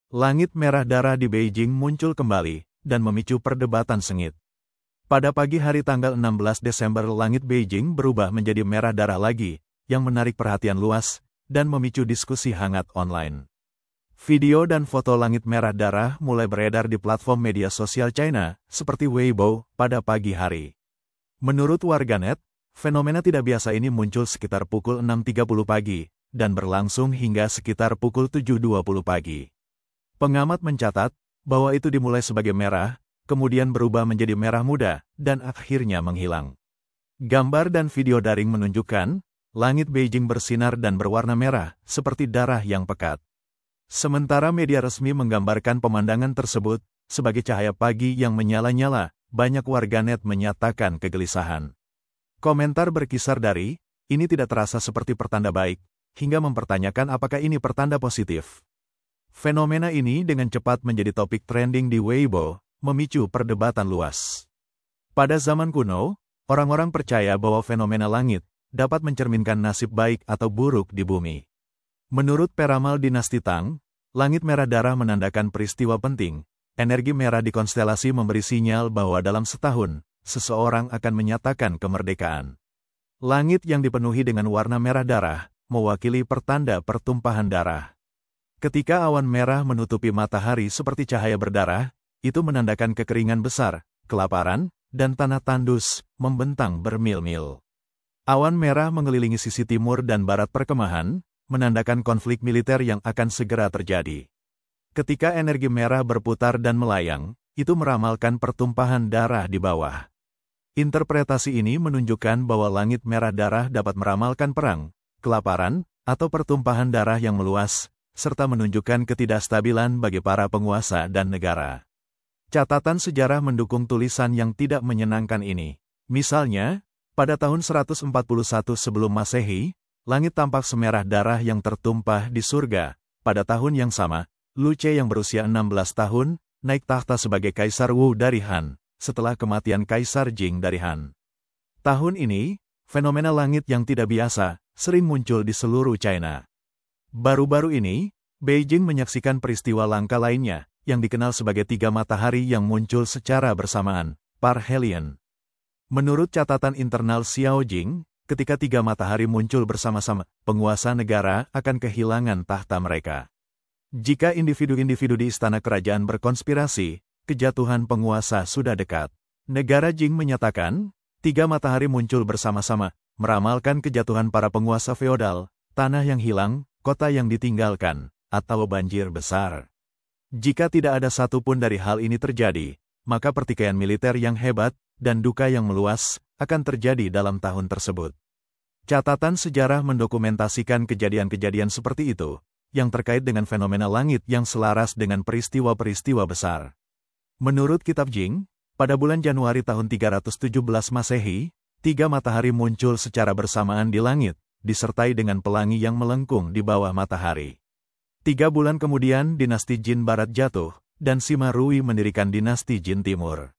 Langit merah darah di Beijing muncul kembali dan memicu perdebatan sengit. Pada pagi hari tanggal 16 Desember langit Beijing berubah menjadi merah darah lagi, yang menarik perhatian luas dan memicu diskusi hangat online. Video dan foto langit merah darah mulai beredar di platform media sosial China, seperti Weibo, pada pagi hari. Menurut warganet, fenomena tidak biasa ini muncul sekitar pukul 6.30 pagi, dan berlangsung hingga sekitar pukul 7.20 pagi. Pengamat mencatat bahwa itu dimulai sebagai merah, kemudian berubah menjadi merah muda, dan akhirnya menghilang. Gambar dan video daring menunjukkan, langit Beijing bersinar dan berwarna merah, seperti darah yang pekat. Sementara media resmi menggambarkan pemandangan tersebut sebagai cahaya pagi yang menyala-nyala, banyak warganet menyatakan kegelisahan. Komentar berkisar dari, ini tidak terasa seperti pertanda baik, hingga mempertanyakan apakah ini pertanda positif. Fenomena ini dengan cepat menjadi topik trending di Weibo, memicu perdebatan luas. Pada zaman kuno, orang-orang percaya bahwa fenomena langit dapat mencerminkan nasib baik atau buruk di bumi. Menurut peramal dinasti Tang, langit merah darah menandakan peristiwa penting. Energi merah di konstelasi memberi sinyal bahwa dalam setahun, seseorang akan menyatakan kemerdekaan. Langit yang dipenuhi dengan warna merah darah mewakili pertanda pertumpahan darah. Ketika awan merah menutupi matahari seperti cahaya berdarah, itu menandakan kekeringan besar, kelaparan, dan tanah tandus membentang bermil-mil. Awan merah mengelilingi sisi timur dan barat perkemahan, menandakan konflik militer yang akan segera terjadi. Ketika energi merah berputar dan melayang, itu meramalkan pertumpahan darah di bawah. Interpretasi ini menunjukkan bahwa langit merah darah dapat meramalkan perang, kelaparan, atau pertumpahan darah yang meluas, serta menunjukkan ketidakstabilan bagi para penguasa dan negara. Catatan sejarah mendukung tulisan yang tidak menyenangkan ini. Misalnya, pada tahun 141 sebelum Masehi, langit tampak semerah darah yang tertumpah di surga. Pada tahun yang sama, Lu Ce yang berusia 16 tahun, naik tahta sebagai Kaisar Wu dari Han, setelah kematian Kaisar Jing dari Han. Tahun ini, fenomena langit yang tidak biasa sering muncul di seluruh China. Baru-baru ini, Beijing menyaksikan peristiwa langka lainnya, yang dikenal sebagai tiga matahari yang muncul secara bersamaan, parhelion. Menurut catatan internal Xiaojing, ketika tiga matahari muncul bersama-sama, penguasa negara akan kehilangan tahta mereka. Jika individu-individu di istana kerajaan berkonspirasi, kejatuhan penguasa sudah dekat. Negara Jing menyatakan, tiga matahari muncul bersama-sama, meramalkan kejatuhan para penguasa feodal, tanah yang hilang, kota yang ditinggalkan, atau banjir besar. Jika tidak ada satupun dari hal ini terjadi, maka pertikaian militer yang hebat dan duka yang meluas akan terjadi dalam tahun tersebut. Catatan sejarah mendokumentasikan kejadian-kejadian seperti itu, yang terkait dengan fenomena langit yang selaras dengan peristiwa-peristiwa besar. Menurut kitab Jing, pada bulan Januari tahun 317 Masehi, tiga matahari muncul secara bersamaan di langit, disertai dengan pelangi yang melengkung di bawah matahari. 3 bulan kemudian dinasti Jin Barat jatuh, dan Sima Rui mendirikan dinasti Jin Timur.